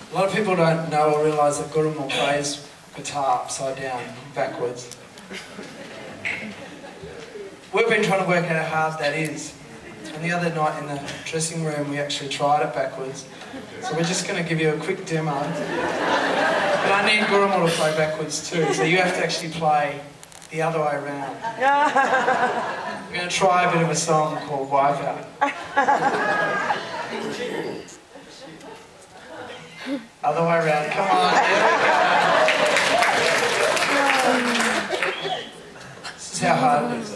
A lot of people don't know or realise that Gurrumul plays guitar upside down, backwards. We've been trying to work out how hard that is. And the other night in the dressing room we actually tried it backwards. So we're just going to give you a quick demo. But I need Gurrumul to play backwards too, so you have to actually play the other way around. We're going to try a bit of a song called Wipeout. Other way around, come on, here we go. This is how hard it is.